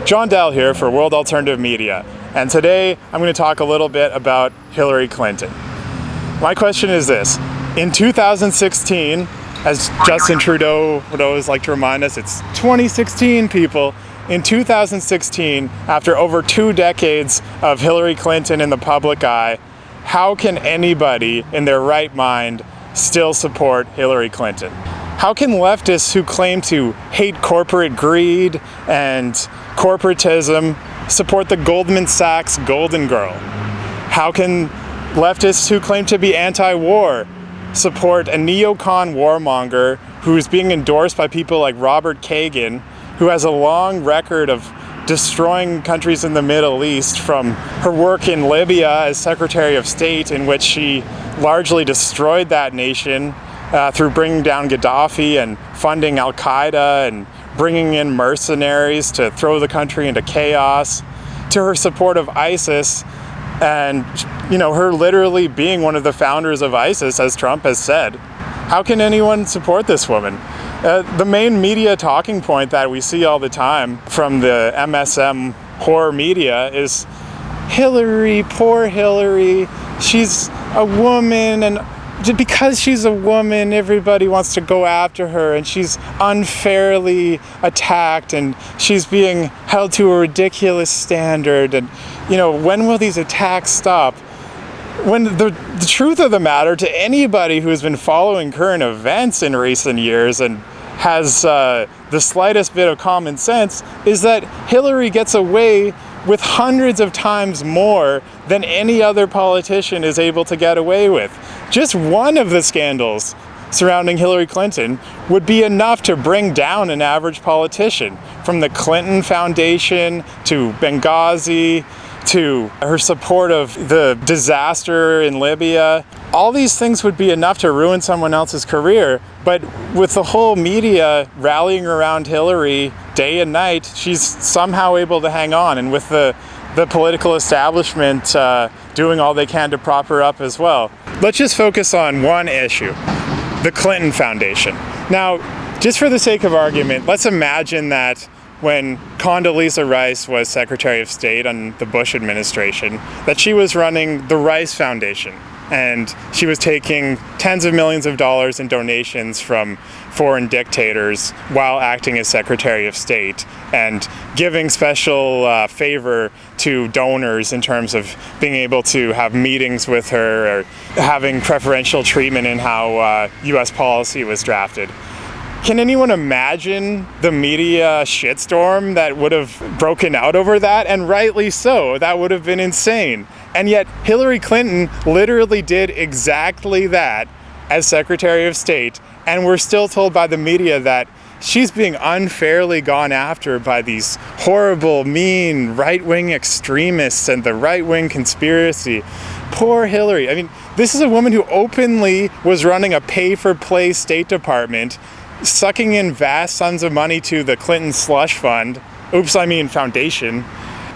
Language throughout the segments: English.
John Doull here for World Alternative Media, and today I'm going to talk a little bit about Hillary Clinton. My question is this: in 2016, as Justin Trudeau would always like to remind us, it's 2016, people. In 2016, after over 2 decades of Hillary Clinton in the public eye, how can anybody in their right mind still support Hillary Clinton? How can leftists who claim to hate corporate greed and corporatism support the Goldman Sachs Golden Girl? How can leftists who claim to be anti-war support a neocon warmonger who's being endorsed by people like Robert Kagan, who has a long record of destroying countries in the Middle East, from her work in Libya as Secretary of State, in which she largely destroyed that nation through bringing down Gaddafi and funding Al-Qaeda and bringing in mercenaries to throw the country into chaos, to her support of ISIS and, her literally being one of the founders of ISIS, as Trump has said. How can anyone support this woman? The main media talking point that we see all the time from the MSM horror media is Hillary, poor Hillary, she's a woman, and because she's a woman, everybody wants to go after her, and she's unfairly attacked, and she's being held to a ridiculous standard. And, when will these attacks stop? When the truth of the matter, to anybody who's been following current events in recent years and has the slightest bit of common sense, is that Hillary gets away with hundreds of times more than any other politician is able to get away with. Just one of the scandals surrounding Hillary Clinton would be enough to bring down an average politician, from the Clinton Foundation to Benghazi to her support of the disaster in Libya. All these things would be enough to ruin someone else's career, but with the whole media rallying around Hillary day and night, she's somehow able to hang on, and with the political establishment doing all they can to prop her up as well. Let's just focus on one issue: the Clinton Foundation. Now, just for the sake of argument, let's imagine that when Condoleezza Rice was Secretary of State on the Bush administration, that she was running the Rice Foundation, and she was taking tens of millions of dollars in donations from foreign dictators while acting as Secretary of State, and giving special favor to donors in terms of being able to have meetings with her or having preferential treatment in how U.S. policy was drafted. Can anyone imagine the media shitstorm that would have broken out over that? And rightly so. That would have been insane. And yet Hillary Clinton literally did exactly that as Secretary of State, and we're still told by the media that she's being unfairly gone after by these horrible, mean, right-wing extremists and the right-wing conspiracy. Poor Hillary. I mean, this is a woman who openly was running a pay-for-play State Department, sucking in vast sums of money to the Clinton slush fund, foundation,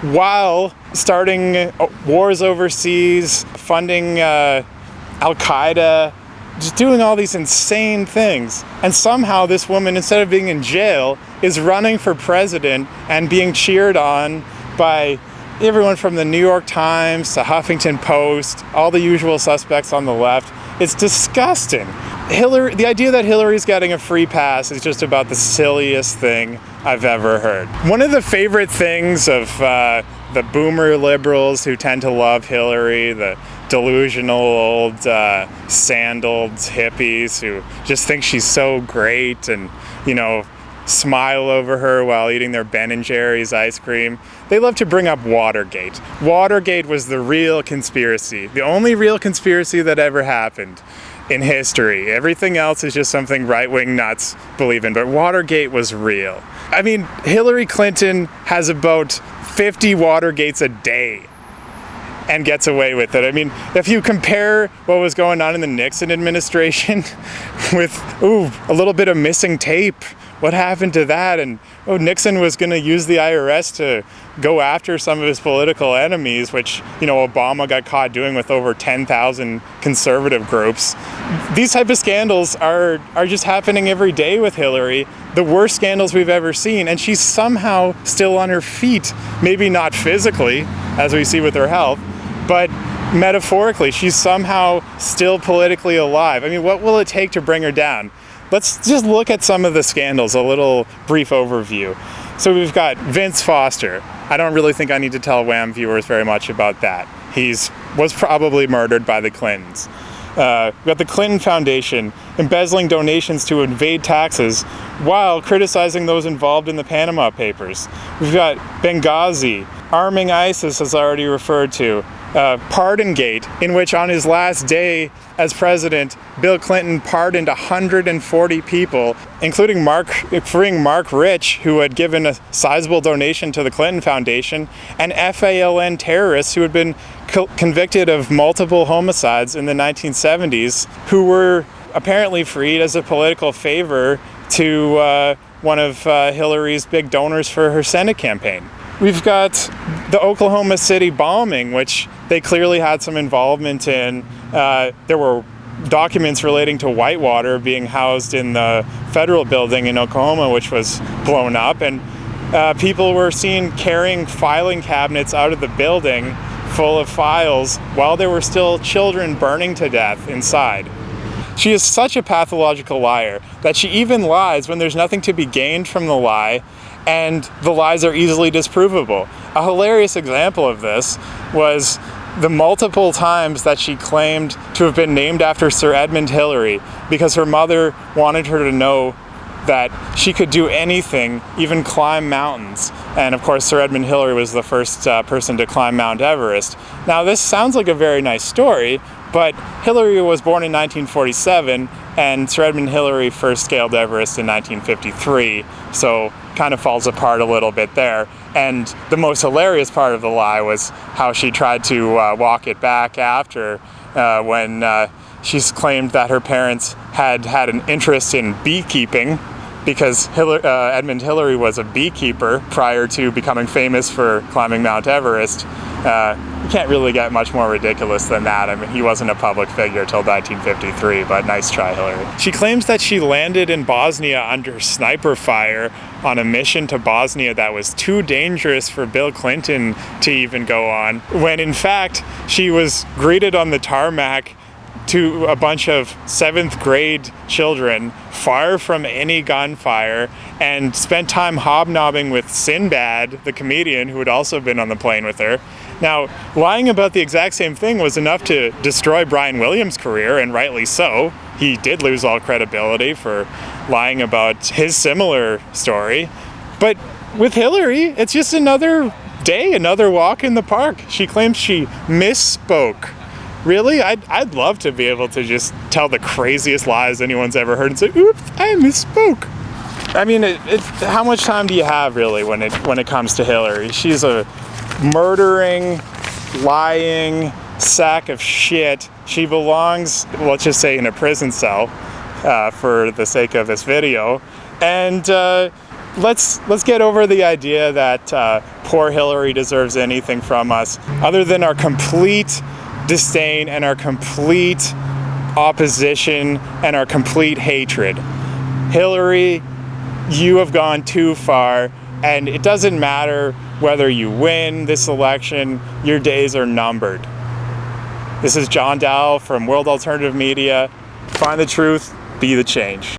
while starting wars overseas, funding Al-Qaeda, just doing all these insane things. And somehow this woman, instead of being in jail, is running for president and being cheered on by everyone from the New York Times to Huffington Post, all the usual suspects on the left. It's disgusting. The idea that Hillary's getting a free pass is just about the silliest thing I've ever heard. One of the favorite things of the boomer liberals who tend to love Hillary, the delusional old sandaled hippies who just think she's so great and, smile over her while eating their Ben & Jerry's ice cream. They love to bring up Watergate. Watergate was the real conspiracy, the only real conspiracy that ever happened in history. Everything else is just something right-wing nuts believe in, but Watergate was real. I mean, Hillary Clinton has about 50 Watergates a day and gets away with it. I mean, if you compare what was going on in the Nixon administration with, a little bit of missing tape what happened to that? And oh, Nixon was going to use the IRS to go after some of his political enemies, which, you know, Obama got caught doing with over 10,000 conservative groups. These type of scandals are just happening every day with Hillary. The worst scandals we've ever seen, and she's somehow still on her feet. Maybe not physically, as we see with her health, but metaphorically, she's somehow still politically alive. I mean, what will it take to bring her down? Let's just look at some of the scandals, a little brief overview. So we've got Vince Foster. I don't really think I need to tell Wham viewers very much about that. Was probably murdered by the Clintons. We've got the Clinton Foundation embezzling donations to evade taxes while criticizing those involved in the Panama Papers. We've got Benghazi, arming ISIS, as already referred to. Pardongate, in which on his last day as president, Bill Clinton pardoned 140 people, including freeing Mark Rich, who had given a sizable donation to the Clinton Foundation, and FALN terrorists who had been convicted of multiple homicides in the 1970s, who were apparently freed as a political favor to one of Hillary's big donors for her Senate campaign. We've got the Oklahoma City bombing, which they clearly had some involvement in. There were documents relating to Whitewater being housed in the federal building in Oklahoma, which was blown up, and people were seen carrying filing cabinets out of the building full of files while there were still children burning to death inside. She is such a pathological liar that she even lies when there's nothing to be gained from the lie, and the lies are easily disprovable. A hilarious example of this was the multiple times that she claimed to have been named after Sir Edmund Hillary because her mother wanted her to know that she could do anything, even climb mountains. And of course, Sir Edmund Hillary was the first person to climb Mount Everest. Now, this sounds like a very nice story, but Hillary was born in 1947, and Sir Edmund Hillary first scaled Everest in 1953, so kind of falls apart a little bit there. And the most hilarious part of the lie was how she tried to walk it back after when she's claimed that her parents had an interest in beekeeping, because Edmund Hillary was a beekeeper prior to becoming famous for climbing Mount Everest. You can't really get much more ridiculous than that. I mean, he wasn't a public figure till 1953, but nice try, Hillary. She claims that she landed in Bosnia under sniper fire on a mission to Bosnia that was too dangerous for Bill Clinton to even go on, when in fact she was greeted on the tarmac to a bunch of 7th grade children, far from any gunfire, and spent time hobnobbing with Sinbad, the comedian, who had also been on the plane with her. Now, lying about the exact same thing was enough to destroy Brian Williams' career, and rightly so. He did lose all credibility for lying about his similar story. But with Hillary, it's just another day, another walk in the park. She claims she misspoke. Really? I'd love to be able to just tell the craziest lies anyone's ever heard and say, oops, I misspoke. I mean, how much time do you have, really, when it comes to Hillary? She's a murdering, lying sack of shit. She belongs, let's just say, in a prison cell, for the sake of this video. And let's get over the idea that poor Hillary deserves anything from us, other than our complete disdain and our complete opposition and our complete hatred. Hillary, you have gone too far, and it doesn't matter whether you win this election, your days are numbered. This is John Doull from World Alternative Media. Find the truth, be the change.